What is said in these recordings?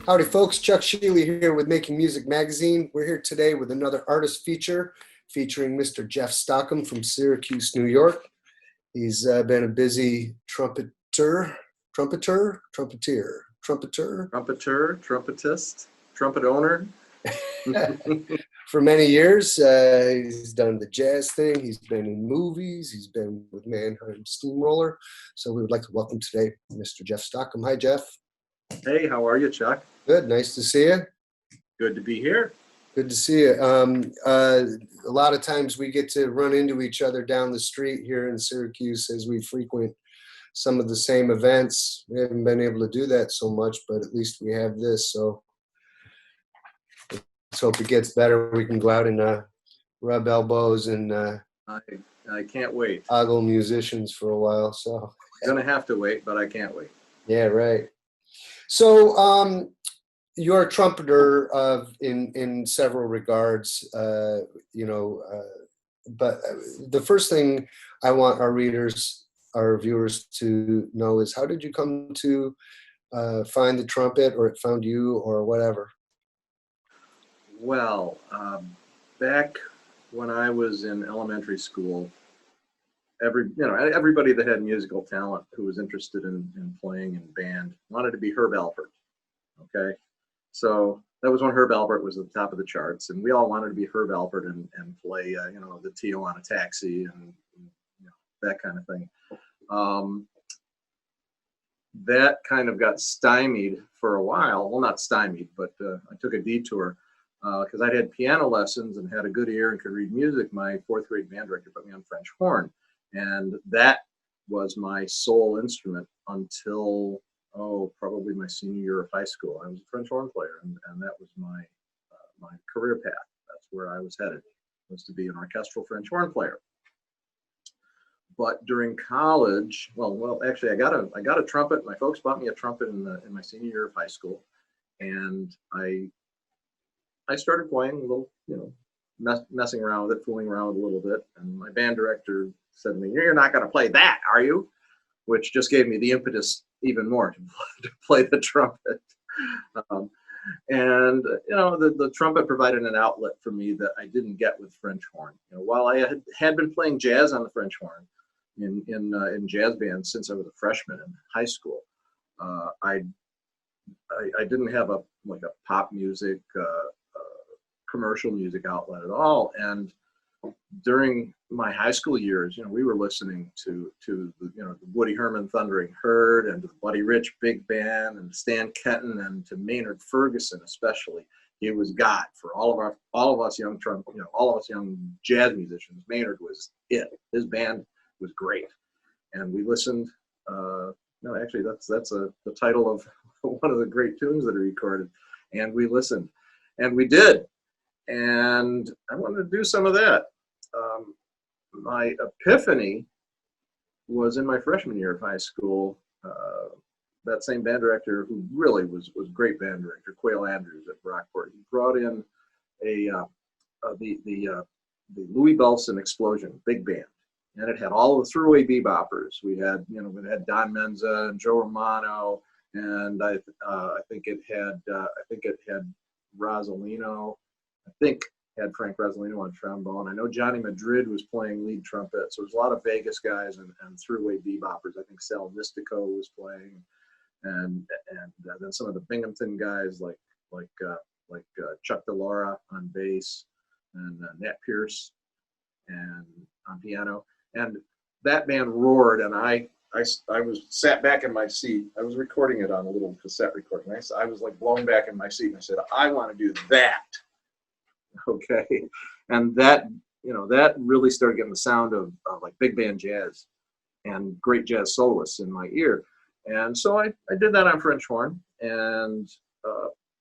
Howdy folks, Chuck Schiele here with Making Music Magazine. We're here today with another artist feature featuring Mr. Jeff Stockham from Syracuse, New York. He's been a busy trumpeter, trumpetist, trumpet owner. For many years. He's done the jazz thing. He's been in movies. He's been with Mannheim Steamroller. So we would like to welcome today Mr. Jeff Stockham. Hi, Jeff. Hey, how are you, Chuck? Good. Nice to see you. Good to be here. Good to see you. A lot of times we get to run into each other down the street here in Syracuse as we frequent some of the same events. We haven't been able to do that so much, but at least we have this. So let's hope it gets better. We can go out and rub elbows and I can't wait. ogle musicians for a while. So Gonna have to wait, but I can't wait. yeah, right. So you're a trumpeter in several regards, but the first thing I want our readers, our viewers to know is, how did you come to find the trumpet, or it found you, or whatever? Well, back when I was in elementary school, everybody that had musical talent who was interested in playing in band wanted to be Herb Alpert. Okay, so that was when Herb Alpert was at the top of the charts, and we all wanted to be Herb Alpert and play, the Teal on a Taxi and that kind of thing. That kind of got stymied for a while. Well, not stymied, but I took a detour because I'd had piano lessons and had a good ear and could read music. My fourth grade band director put me on French horn, and that was my sole instrument until probably my senior year of high school. I was a French horn player, and that was my career path. That's where I was headed, was to be an orchestral French horn player. But during college, actually, I got a trumpet. My folks bought me a trumpet in my senior year of high school, and I started playing a little, messing around with it, fooling around with it a little bit. And my band director said to me, "You're not going to play that, are you?" Which just gave me the impetus even more to play the trumpet. The trumpet provided an outlet for me that I didn't get with French horn. While I had been playing jazz on the French horn in jazz bands since I was a freshman in high school, I didn't have a pop music, commercial music outlet at all. And during my high school years, we were listening to the Woody Herman Thundering Herd, and to the Buddy Rich Big Band, and Stan Kenton, and to Maynard Ferguson especially. He was God for all of us young jazz musicians. Maynard was it. His band was great, and we listened. Actually, that's the title of one of the great tunes that are recorded. And we listened, and we did. And I wanted to do some of that. My epiphany was in my freshman year of high school. That same band director, who really was a great band director, Quayle Andrews at Rockport, he brought in the Louis Bellson Explosion big band, and it had all the throughway beboppers. We had had Don Menza and Joe Romano, and I think it had Rosalino. I think had Frank Rosalino on trombone. I know Johnny Madrid was playing lead trumpet, so there's a lot of Vegas guys and throughway beboppers. I think Sal Mystico was playing, and then some of the Binghamton guys like Chuck DeLaura on bass, and Nat Pierce and on piano. And that band roared, and I was sat back in my seat. I was recording it on a little cassette recording. I was like blown back in my seat, and I said, I want to do that. Okay, and that really started getting the sound of like big band jazz and great jazz soloists in my ear. And so I did that on French horn, and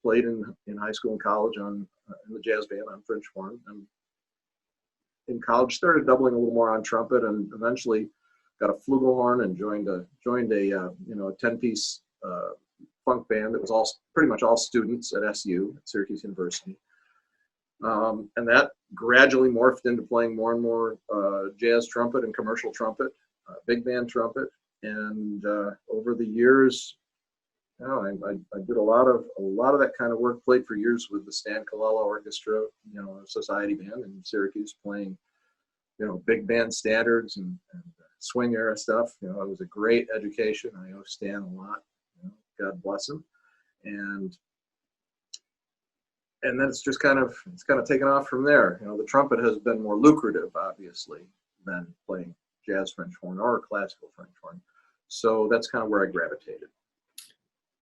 played in high school and college in the jazz band on French horn. And in college started doubling a little more on trumpet, and eventually got a flugelhorn and joined a 10-piece funk band that was pretty much all students at SU, at Syracuse University. And that gradually morphed into playing more and more jazz trumpet and commercial trumpet, big band trumpet. And over the years, I did a lot of that kind of work. Played for years with the Stan Colella Orchestra, a society band in Syracuse, playing big band standards and swing era stuff. It was a great education. I owe Stan a lot. God bless him. And then it's kind of taken off from there. The trumpet has been more lucrative, obviously, than playing jazz French horn or classical French horn. So that's kind of where I gravitated.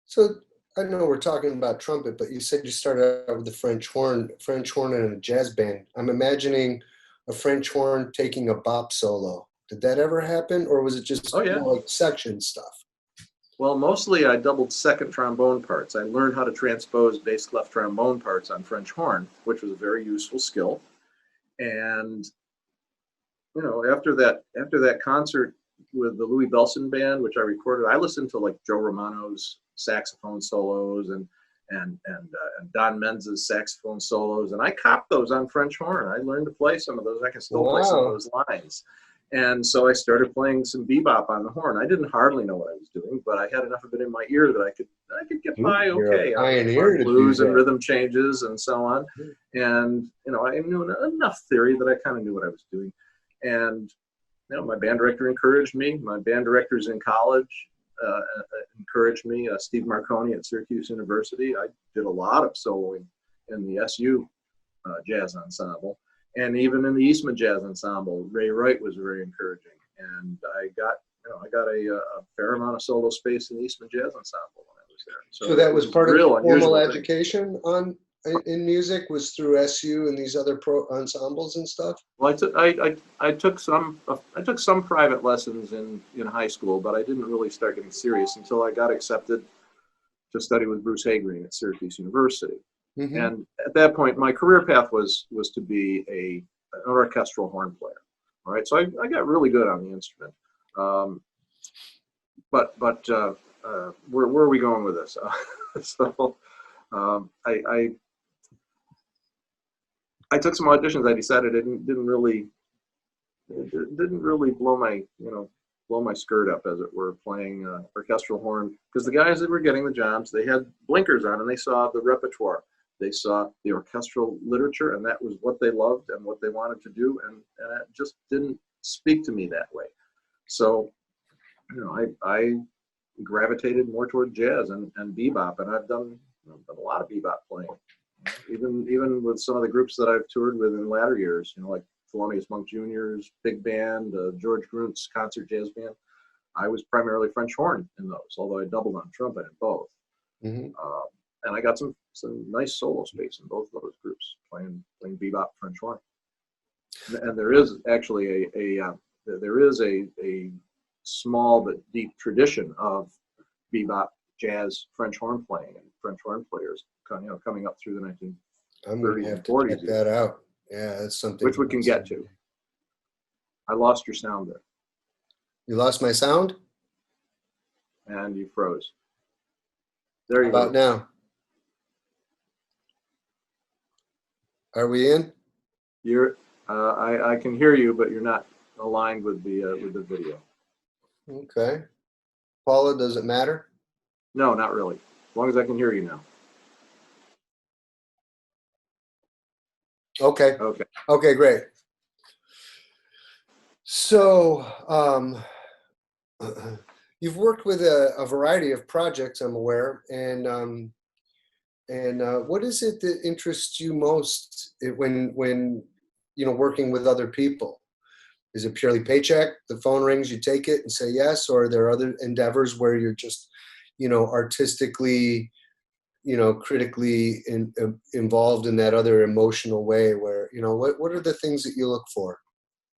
So I know we're talking about trumpet, but you said you started out with the French horn and a jazz band. I'm imagining a French horn taking a bop solo. Did that ever happen, or was it just like section stuff? Well, mostly I doubled second trombone parts. I learned how to transpose bass clef trombone parts on French horn, which was a very useful skill. And after that concert with the Louis Bellson band, which I recorded, I listened to like Joe Romano's saxophone solos and Don Menza's saxophone solos, and I copped those on French horn. I learned to play some of those. I can still play some of those lines. And so I started playing some bebop on the horn. I didn't hardly know what I was doing, but I had enough of it in my ear that I could get by okay. Pioneer blues and rhythm changes and so on. And I knew enough theory that I kind of knew what I was doing. And my band director encouraged me. My band directors in college encouraged me. Steve Marconi at Syracuse University. I did a lot of soloing in the SU jazz ensemble. And even in the Eastman Jazz Ensemble, Ray Wright was very encouraging. And I got a fair amount of solo space in the Eastman Jazz Ensemble when I was there. So that was part of the formal education in music, was through SU and these other pro ensembles and stuff? Well, I took some private lessons in high school, but I didn't really start getting serious until I got accepted to study with Bruce Hagreen at Syracuse University. Mm-hmm. And at that point, my career path was to be an orchestral horn player. All right, so I got really good on the instrument. But where are we going with this? I took some auditions. I decided it didn't really blow my skirt up, as it were, playing orchestral horn, because the guys that were getting the jobs, they had blinkers on and they saw the repertoire. They saw the orchestral literature, and that was what they loved and what they wanted to do, and it just didn't speak to me that way. So, I gravitated more toward jazz and bebop, and I've done a lot of bebop playing, even with some of the groups that I've toured with in latter years, like Thelonious Monk Jr.'s big band, George Grunt's concert jazz band. I was primarily French horn in those, although I doubled on trumpet in both. Mm-hmm. And I got some nice solo space in both of those groups, playing bebop French horn. And there is actually a small but deep tradition of bebop jazz French horn playing and French horn players, coming up through the 1930s. I'm going to have to check that out. Yeah, that's something. Which we can get to. I lost your sound there. You lost my sound? And you froze. There you go. How about now? Are we in? You're. I can hear you, but you're not aligned with the video. Okay. Paula, does it matter? No, not really. As long as I can hear you now. Okay. Okay, great. So, you've worked with a variety of projects, I'm aware, and what is it that interests you most when working with other people? Is it purely paycheck? The phone rings, you take it and say yes, or are there other endeavors where you're just, artistically, critically involved in that other emotional way where, what are the things that you look for?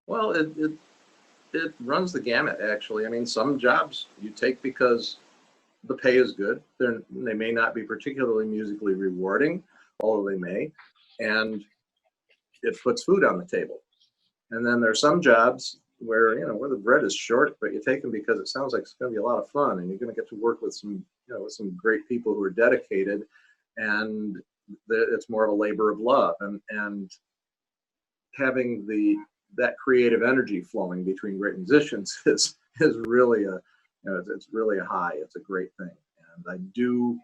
Well, it runs the gamut, actually. I mean, some jobs you take because the pay is good. They may not be particularly musically rewarding, although they may, and it puts food on the table. And then there's some jobs where the bread is short, but you take them because it sounds like it's going to be a lot of fun, and you're going to get to work with some great people who are dedicated, and it's more of a labor of love, and having that creative energy flowing between great musicians is really it's really a high. It's a great thing, and I do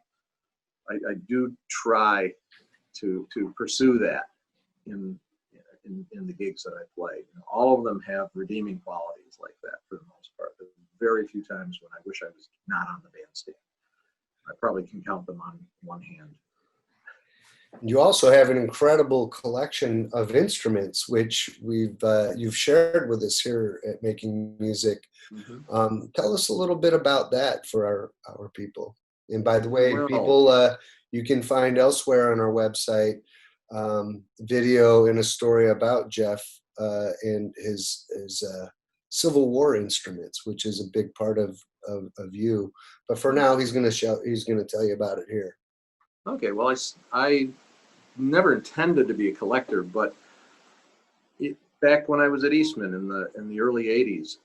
try to pursue that in the gigs that I play. All of them have redeeming qualities like that for the most part. There's very few times when I wish I was not on the bandstand. I probably can count them on one hand. You also have an incredible collection of instruments, which you've shared with us here at Making Music. Mm-hmm. Tell us a little bit about that for our people. And by the way, Well, people, you can find elsewhere on our website video and a story about Jeff and his Civil War instruments, which is a big part of you. But for now, he's going to tell you about it here. Okay, well, I never intended to be a collector, but back when I was at Eastman in the early '80s,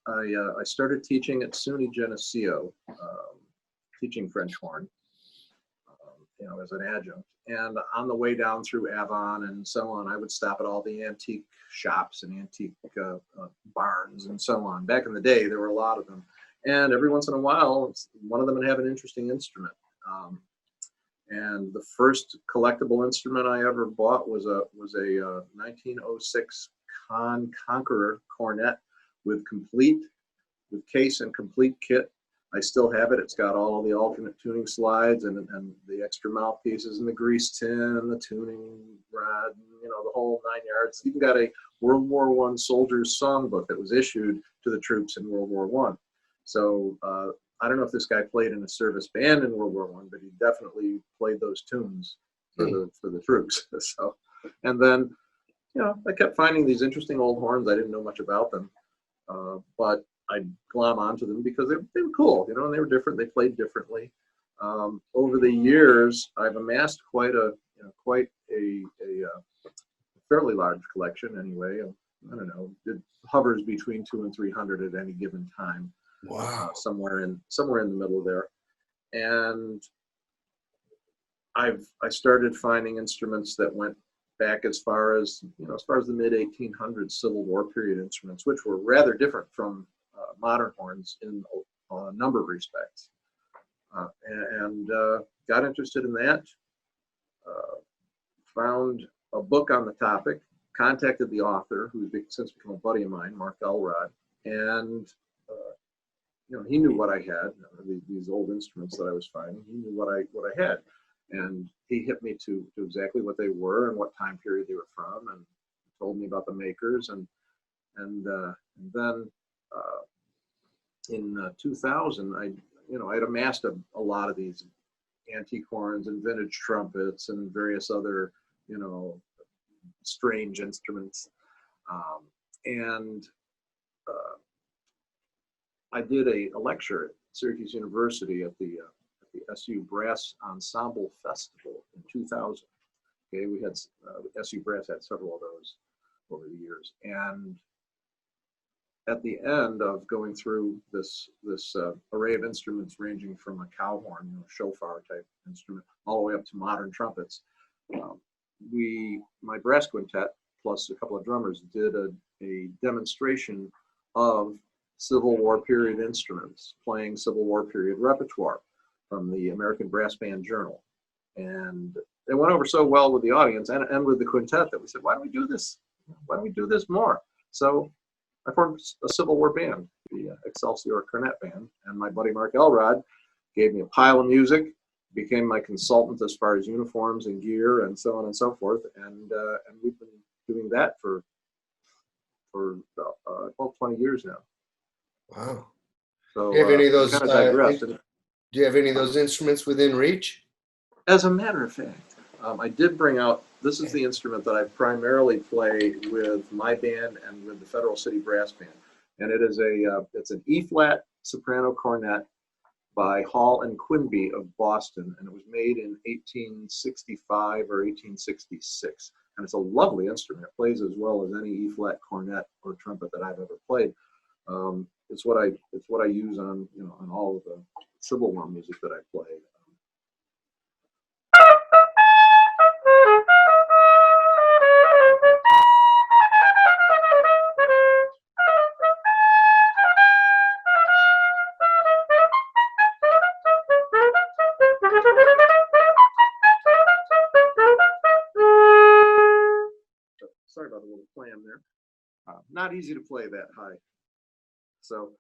I started teaching at SUNY Geneseo, teaching French horn, as an adjunct. And on the way down through Avon and so on, I would stop at all the antique shops and antique barns and so on. Back in the day, there were a lot of them, and every once in a while, one of them would have an interesting instrument. And the first collectible instrument I ever bought was a 1906 Conqueror cornet with case and complete kit. I still have it. It's got all of the alternate tuning slides and the extra mouthpieces and the grease tin and the tuning rod, and, the whole 9 yards. It's even got a World War I soldier's songbook that was issued to the troops in World War I. So I don't know if this guy played in a service band in World War I, but he definitely played those tunes for the troops. So, and then, I kept finding these interesting old horns. I didn't know much about them, but I'd glom onto them because they were cool, and they were different. They played differently. Over the years, I've amassed quite a fairly large collection. Anyway, I don't know, it hovers between 200 and 300 at any given time. Wow. Somewhere in the middle there. And I started finding instruments that went back as far as the mid 1800s Civil War period instruments, which were rather different from modern horns in a number of respects. And got interested in that. Found a book on the topic, contacted the author, who's since become a buddy of mine, Mark Elrod, and he knew what I had, these old instruments that I was finding. He knew what I had, and he hit me to exactly what they were and what time period they were from, and told me about the makers, and then in 2000, I'd amassed a lot of these antique horns and vintage trumpets and various other strange instruments, and I did a lecture at Syracuse University at the SU Brass Ensemble Festival in 2000. Okay, we had SU Brass had several of those over the years, and at the end of going through this array of instruments, ranging from a cow horn, shofar type instrument, all the way up to modern trumpets, my brass quintet plus a couple of drummers did a demonstration of Civil War period instruments, playing Civil War period repertoire from the American Brass Band Journal. And it went over so well with the audience and with the quintet that we said, why don't we do this? Why don't we do this more? So I formed a Civil War band, the Excelsior Cornet Band, and my buddy Mark Elrod gave me a pile of music, became my consultant as far as uniforms and gear and so on and so forth, and we've been doing that for 20 years now. Wow. So do you have any of those? kind of digressed. Do you have any of those instruments within reach? As a matter of fact, I did bring out. This is the instrument that I primarily play with my band and with the Federal City Brass Band, and it is it's an E-flat soprano cornet by Hall and Quinby of Boston, and it was made in 1865 or 1866. And it's a lovely instrument. It plays as well as any E-flat cornet or trumpet that I've ever played. It's what I use on on all of the Civil War music that I play. am there. Not easy to play that high. So,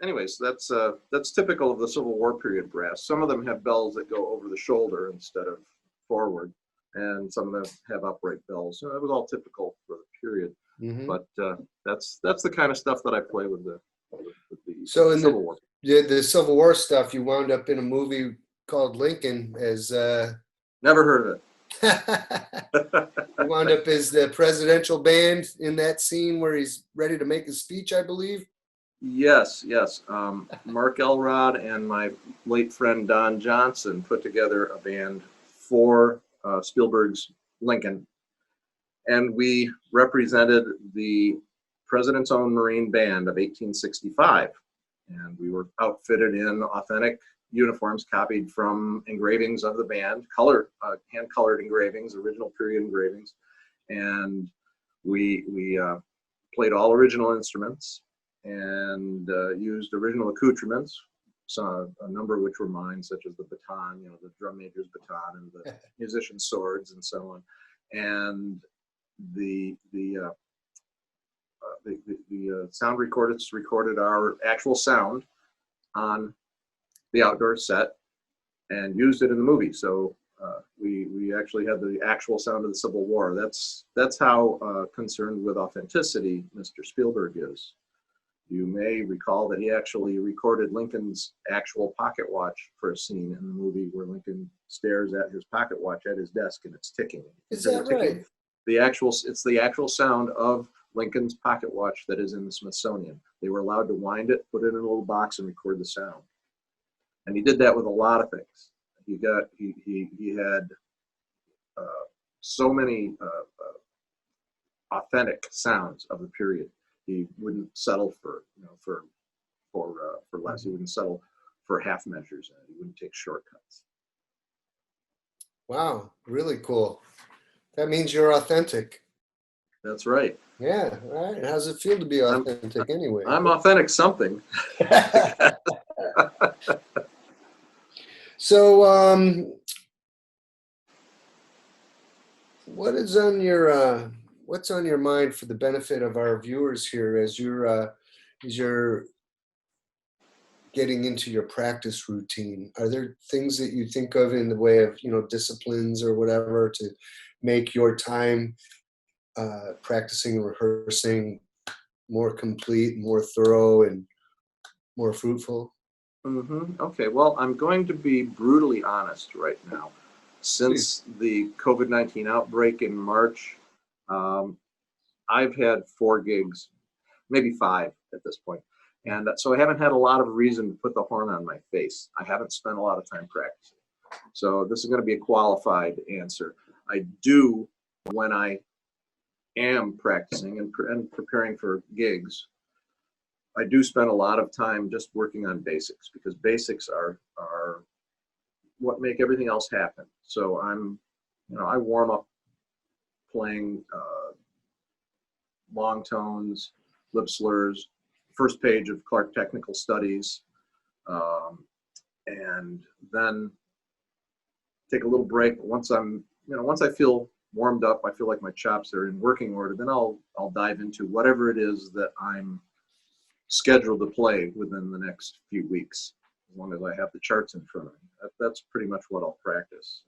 anyways, that's typical of the Civil War period brass. Some of them have bells that go over the shoulder instead of forward, and some of them have upright bells. So that was all typical for the period. Mm-hmm. But that's the kind of stuff that I play with the So in Civil War. the Civil War stuff, you wound up in a movie called Lincoln as Never heard of it. you wound up as the presidential band in that scene where he's ready to make his speech, I believe. Yes. Mark Elrod and my late friend Don Johnson put together a band for Spielberg's Lincoln, and we represented the President's Own Marine Band of 1865, and we were outfitted in authentic uniforms copied from engravings of the band, hand-colored engravings, original period engravings, and we played all original instruments and used original accoutrements, a number of which were mine, such as the baton, the drum major's baton, and the musician's swords, and so on. And the sound recordists recorded our actual sound on the outdoor set and used it in the movie. So we actually had the actual sound of the Civil War. That's how concerned with authenticity Mr. Spielberg is. You may recall that he actually recorded Lincoln's actual pocket watch for a scene in the movie where Lincoln stares at his pocket watch at his desk and it's ticking. Is that right? It's the actual sound of Lincoln's pocket watch that is in the Smithsonian. They were allowed to wind it, put it in a little box, and record the sound. And he did that with a lot of things. He had so many authentic sounds of the period. He wouldn't settle for less. He wouldn't settle for half measures. He wouldn't take shortcuts. Wow, really cool. That means you're authentic. That's right. Yeah, right. How's it feel to be authentic anyway? I'm authentic something. So, what's on your mind for the benefit of our viewers here as you're getting into your practice routine? Are there things that you think of in the way of disciplines or whatever to make your time practicing and rehearsing more complete, more thorough, and more fruitful? Okay, well, I'm going to be brutally honest right now. Since the COVID-19 outbreak in March, I've had 4 gigs, maybe 5 at this point. And so I haven't had a lot of reason to put the horn on my face. I haven't spent a lot of time practicing. So this is going to be a qualified answer. I do, when I am practicing and preparing for gigs, I do spend a lot of time just working on basics, because basics are what make everything else happen. So I warm up playing long tones, lip slurs, first page of Clark Technical Studies, and then take a little break. Once I feel warmed up, I feel like my chops are in working order, then I'll dive into whatever it is that I'm scheduled to play within the next few weeks, as long as I have the charts in front of me. That's pretty much what I'll practice.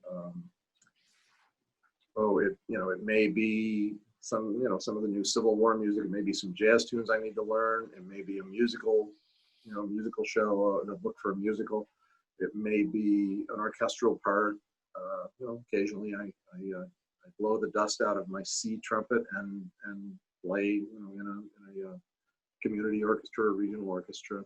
It may be some of the new Civil War music. It may be some jazz tunes I need to learn. It may be a musical show, a book for a musical. It may be an orchestral part. Occasionally I blow the dust out of my C trumpet and play in a community orchestra or regional orchestra,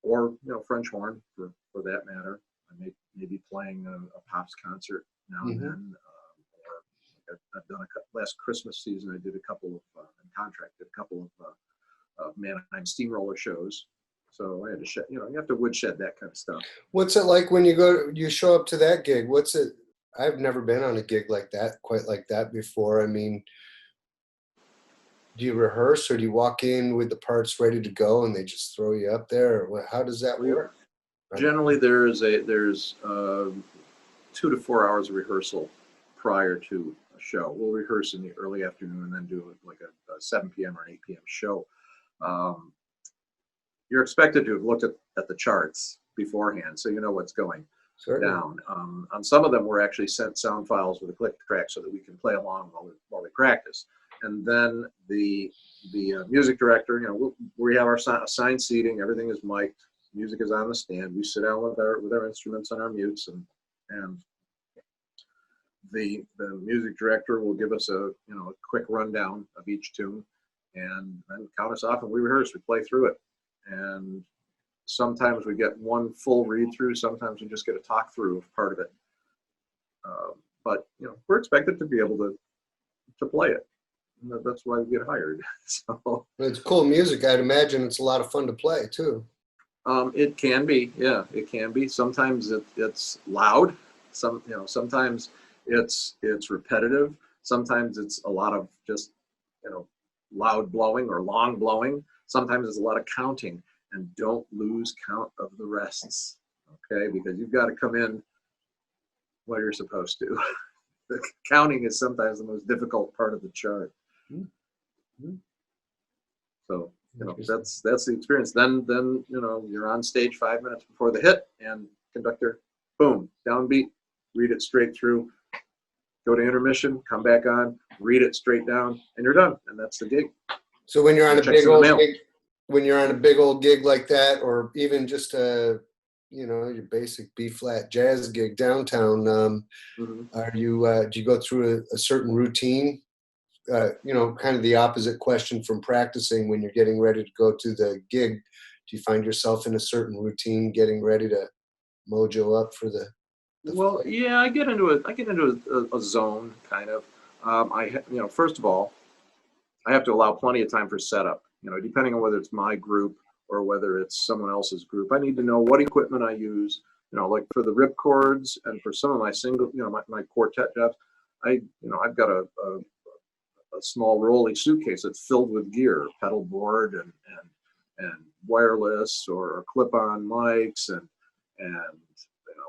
or French horn for that matter. I may be playing a pops concert now and then. I've done last Christmas season. I did a couple of contracted a couple of Mannheim Steamroller shows. So I had to shed, you have to woodshed that kind of stuff. What's it like when you show up to that gig? What's it? I've never been on a gig like that, quite like that before. I mean, do you rehearse, or do you walk in with the parts ready to go and they just throw you up there? Or how does that work? Generally, there's 2 to 4 hours of rehearsal prior to show. We'll rehearse in the early afternoon and then do like a 7 p.m. or an 8 p.m. show. You're expected to have looked at the charts beforehand, so you know what's going Certainly. down. On some of them, we're actually sent sound files with a click track so that we can play along while we practice. And then the music director, you know, we have our assigned seating. Everything is mic'd. Music is on the stand. We sit down with our instruments and our mutes, and the music director will give us a quick rundown of each tune, and then count us off, and we rehearse. We play through it, and sometimes we get one full read through. Sometimes we just get a talk through of part of it. But you know, we're expected to be able to play it. And that's why we get hired. So it's cool music. I'd imagine it's a lot of fun to play too. It can be, yeah, it can be. Sometimes it's loud. Sometimes it's repetitive. Sometimes it's a lot of just, loud blowing or long blowing. Sometimes it's a lot of counting, and don't lose count of the rests, okay? Because you've got to come in what you're supposed to. The counting is sometimes the most difficult part of the chart. Mm-hmm. So, that's the experience. Then you're on stage 5 minutes before the hit, and conductor, boom, downbeat, read it straight through, go to intermission, come back on, read it straight down, and you're done. And that's the gig. So when you're on a big old gig like that, or even just your basic B flat jazz gig downtown, do you go through a certain routine? Kind of the opposite question from practicing. When you're getting ready to go to the gig, do you find yourself in a certain routine, getting ready to mojo up for the well, fight? Yeah, I get into a zone kind of. First of all, I have to allow plenty of time for setup. Depending on whether it's my group or whether it's someone else's group, I need to know what equipment I use. Like for the rip chords and for some of my single, my quartet jobs, I've got a small rolly suitcase that's filled with gear, pedal board and wireless or clip-on mics and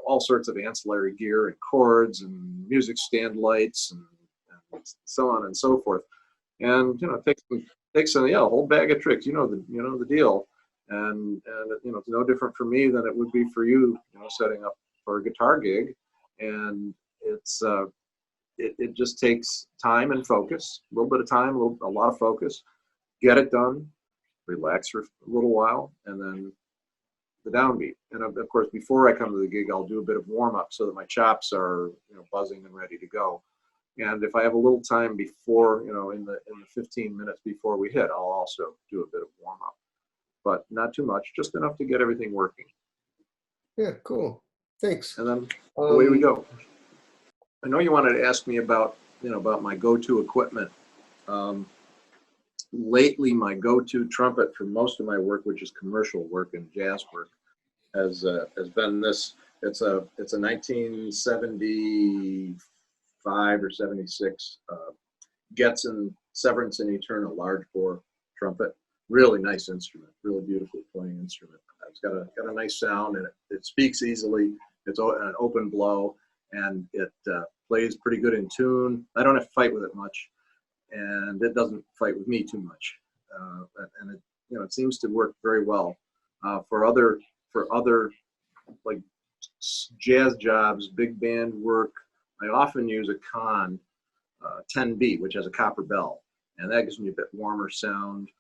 all sorts of ancillary gear and cords and music stand lights and so on and so forth. And it takes a whole bag of tricks. The deal. And it's no different for me than it would be for you. Setting up for a guitar gig, and it just takes time and focus. A little bit of time, a lot of focus. Get it done. Relax for a little while, and then the downbeat. And of course, before I come to the gig, I'll do a bit of warm up so that my chops are buzzing and ready to go. And if I have a little time before, in the 15 minutes before we hit, I'll also do a bit of warm up, but not too much, just enough to get everything working. Yeah, cool. Thanks. And then away we go. I know you wanted to ask me about my go-to equipment. Lately, my go-to trumpet for most of my work, which is commercial work and jazz work, has been this. It's a 1975 or 76 Getzen Severance and Eternal large bore trumpet. Really nice instrument, really beautifully playing instrument. It's got a nice sound, and it speaks easily. It's an open blow, and it plays pretty good in tune. I don't have to fight with it much, and it doesn't fight with me too much. And it seems to work very well for other like jazz jobs, big band work. I often use a Con 10B, which has a copper bell, and that gives me a bit warmer sound,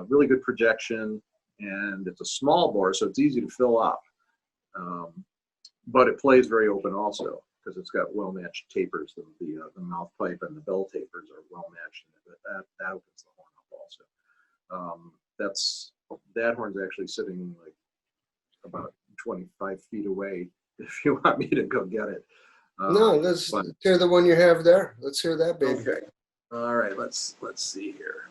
really good projection, and it's a small bore, so it's easy to fill up. But it plays very open also, because it's got well-matched tapers. The mouth pipe and the bell tapers are well-matched, and that opens the horn up also. That horn's actually sitting like about 25 feet away if you want me to go get it. No, let's hear the one you have there. Let's hear that, baby. Okay. All right, let's see here.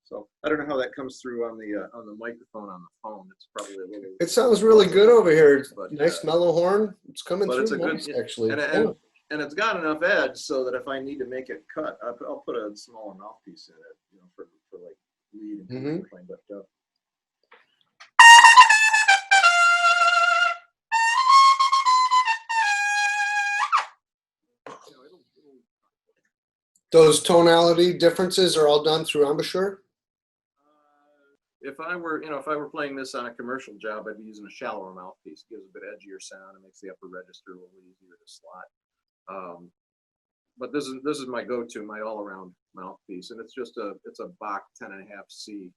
So I don't know how that comes through on the microphone on the phone. It's probably a little. It sounds really good over here. But, nice mellow horn. It's coming but through it's a nice, good, actually. and it's got enough edge so that if I need to make it cut, I'll put a smaller mouthpiece in it, you know, for like lead and everything. But you know, Those tonality differences are all done through embouchure? if I were playing this on a commercial job, I'd be using a shallower mouthpiece. It gives a bit edgier sound. It makes the upper register a little easier to slot. But this is my go-to, my all-around mouthpiece, and it's a Bach 10.5C,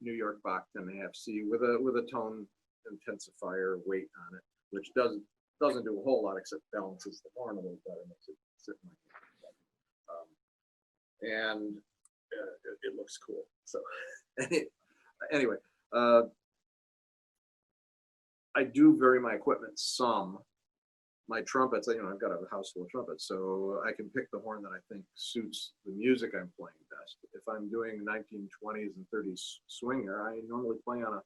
New York Bach 10.5C with a tone intensifier weight on it, which doesn't do a whole lot except balances the horn a little better, makes it sit in my hand. And it looks cool. So anyway, I do vary my equipment some. My trumpets, you know, I've got a house full of trumpets, so I can pick the horn that I think suits the music I'm playing best. If I'm doing 1920s and 30s swinger, I normally play on a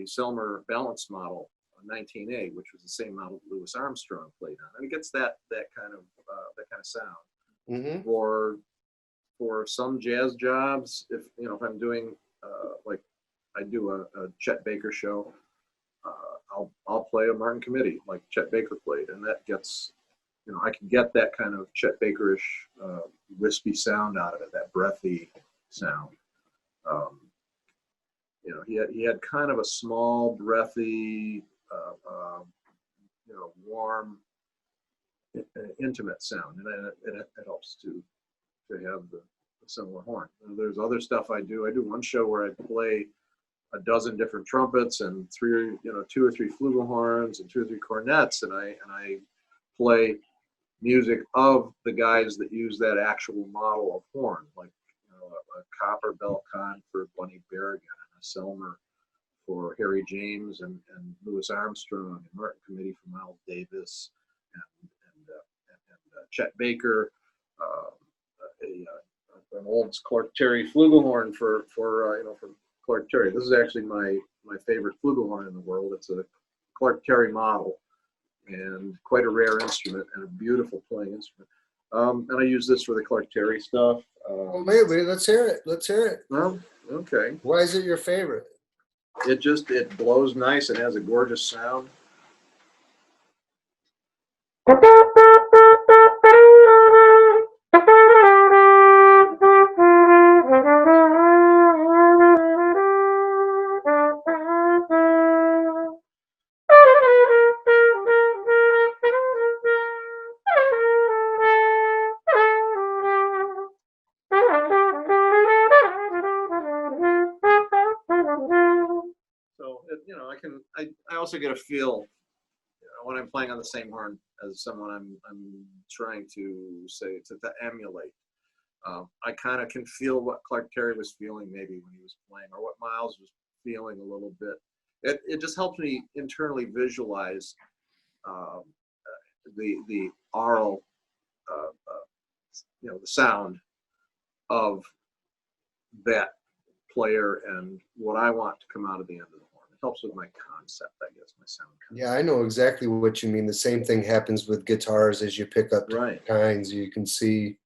Selmer balance model, a 19A, which was the same model Louis Armstrong played on, and it gets that kind of sound. For some jazz jobs, if I'm doing like I do a Chet Baker show. I'll play a Martin Committee like Chet Baker played, and that gets, you know, I can get that kind of Chet Bakerish wispy sound out of it, that breathy sound. You know, he had kind of a small, breathy, you know, warm, intimate sound, and it helps to have the similar horn. And there's other stuff I do. I do one show where I play a dozen different trumpets and 2 or 3 flugelhorns and 2 or 3 cornets, and I play music of the guys that use that actual model of horn, like, you know, a copper bell con for Bunny Berrigan, and a Selmer for Harry James and Louis Armstrong, and Martin Committee for Miles Davis, and Chet Baker, an old Clark Terry flugelhorn for Clark Terry. This is actually my favorite flugelhorn in the world. It's a Clark Terry model, and quite a rare instrument and a beautiful playing instrument. And I use this for the Clark Terry stuff. Well, maybe let's hear it. Let's hear it. Well, okay. Why is it your favorite? It blows nice and has a gorgeous sound. So you know, I also get a feel, you know, when I'm playing on the same horn as someone I'm trying to say to emulate. I kind of can feel what Clark Terry was feeling maybe when he was playing, or what Miles was feeling a little bit. It just helps me internally visualize the aural, you know, the sound of that player and what I want to come out of the end of the horn. It helps with my concept, I guess, my sound concept. Yeah, I know exactly what you mean. The same thing happens with guitars as you pick up Right. kinds. You can see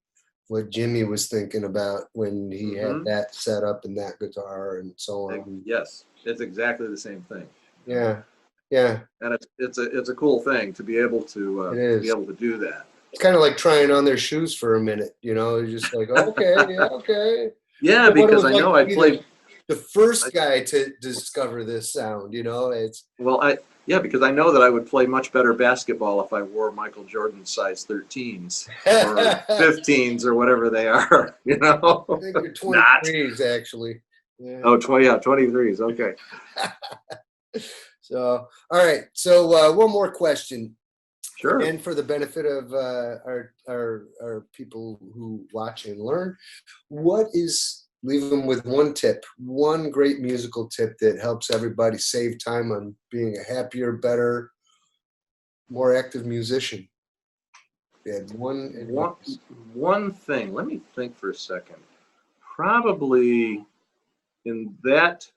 what Jimmy was thinking about when he had that set up in that guitar and so on. Yes, it's exactly the same thing. Yeah, yeah. And it's a cool thing to be able to do that. It's kind of like trying on their shoes for a minute, you know. You're just like, okay, yeah, okay. Yeah, because I know I played the first guy to discover this sound, you know. Because I know that I would play much better basketball if I wore Michael Jordan size 13s or 15s or whatever they are, you know. I think you're 23s actually. Yeah. Oh, 23s. Okay. So, all right. So one more question. Sure. And for the benefit of our people who watch and learn, leave them with one tip, one great musical tip that helps everybody save time on being a happier, better, more active musician. Yeah, one thing. Let me think for a second. Probably in that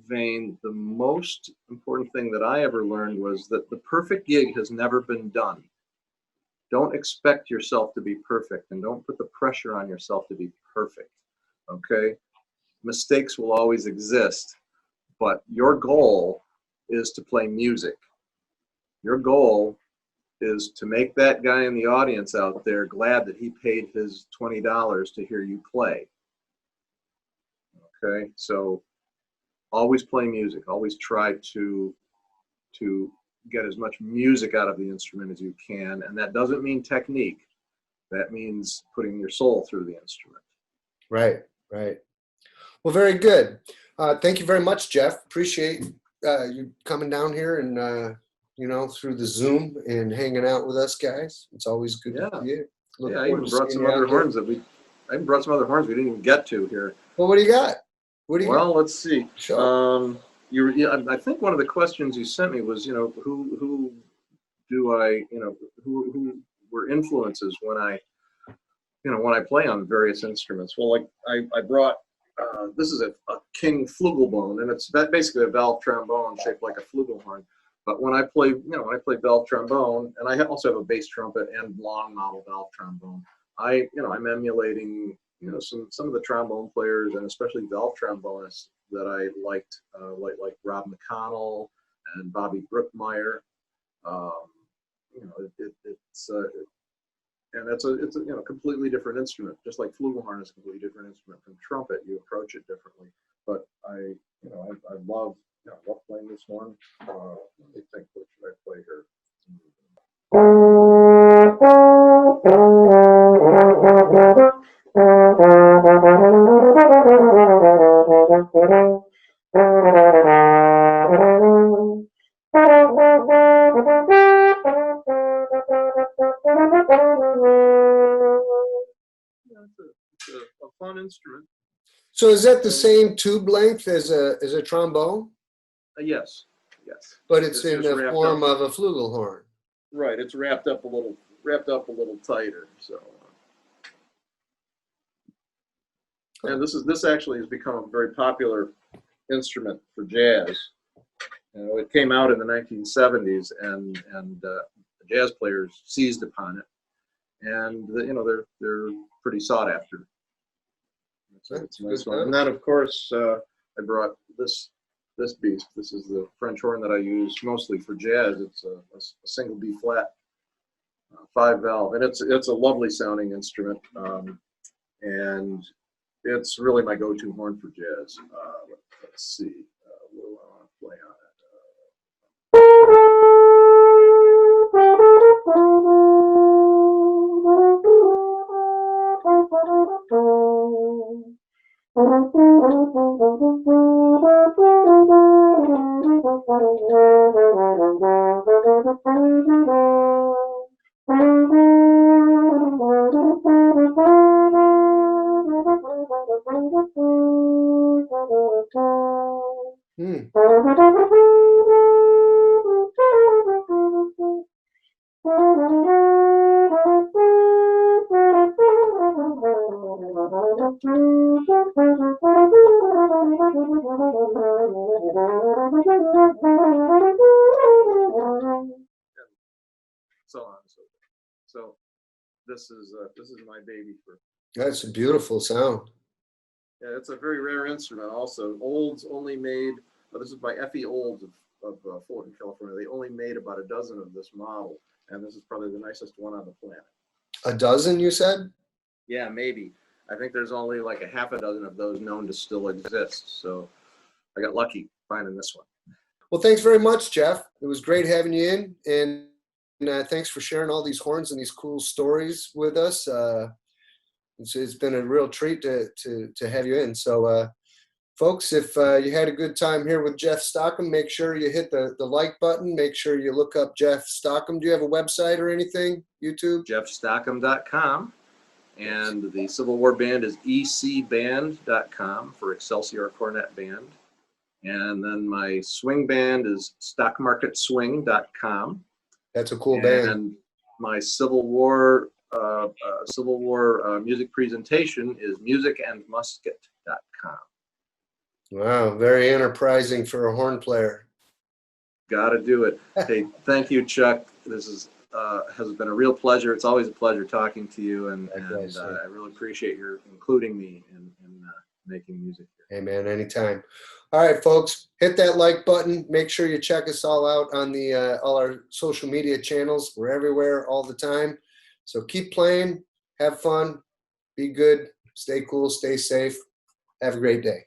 vein, the most important thing that I ever learned was that the perfect gig has never been done. Don't expect yourself to be perfect, and don't put the pressure on yourself to be perfect. Okay? Mistakes will always exist, but your goal is to play music. Your goal is to make that guy in the audience out there glad that he paid his $20 to hear you play. Okay? So always play music. Always try to get as much music out of the instrument as you can, and that doesn't mean technique. That means putting your soul through the instrument. Right, right. Well, very good. Thank you very much, Jeff. Appreciate you coming down here and through the Zoom and hanging out with us guys. It's always good to see you. Yeah, I even brought some other horns I even brought some other horns we didn't even get to here. Well, what do you got? What do you got? Well, let's see. Sure. I think one of the questions you sent me was, who were influences when I play on various instruments. Well, like I brought, this is a King flugelbone, and it's basically a valve trombone shaped like a flugelhorn. But when I play, valve trombone, and I also have a bass trumpet and long model valve trombone, I'm emulating, some of the trombone players, and especially valve trombonists that I liked, like Rob McConnell and Bobby Brookmeyer. It's a completely different instrument. Just like flugelhorn is a completely different instrument from trumpet, you approach it differently. But I love playing this horn. Let me think, what should I play here? It's a fun instrument. So is that the same tube length as a trombone? Yes. But it's in the form of a flugelhorn. Right. It's wrapped up a little tighter. So. And this actually has become a very popular instrument for jazz. It came out in the 1970s, and the jazz players seized upon it, and they're pretty sought after. It's a nice one. And then, of course, I brought this beast. This is the French horn that I use mostly for jazz. It's a single B flat, 5-valve, and it's a lovely sounding instrument, and it's really my go-to horn for jazz. Let's see, what do I want to play on it? So on and so forth. So this is my baby for. That's a beautiful sound. Yeah, it's a very rare instrument. Also, Olds only made. This is by Effie Olds of Fulton, California. They only made about a dozen of this model, and this is probably the nicest one on the planet. A dozen, you said? Yeah, maybe. I think there's only like a half a dozen of those known to still exist. So I got lucky finding this one. Well, thanks very much, Jeff. It was great having you in, and thanks for sharing all these horns and these cool stories with us. It's been a real treat to have you in. So, folks, if you had a good time here with Jeff Stockham, make sure you hit the like button. Make sure you look up Jeff Stockham. Do you have a website or anything? YouTube? JeffStockham.com. And the Civil War band is ecband.com for Excelsior Cornet Band. And then my swing band is stockmarketswing.com. That's a cool band. And my Civil War music presentation is musicandmusket.com. Wow, very enterprising for a horn player. Got to do it. Hey, thank you, Chuck. This has been a real pleasure. It's always a pleasure talking to you, and Likewise, I really appreciate your including me in making music here. hey man, anytime. All right, folks, hit that like button. Make sure you check us all out on the all our social media channels. We're everywhere all the time. So keep playing, have fun, be good, stay cool, stay safe. Have a great day.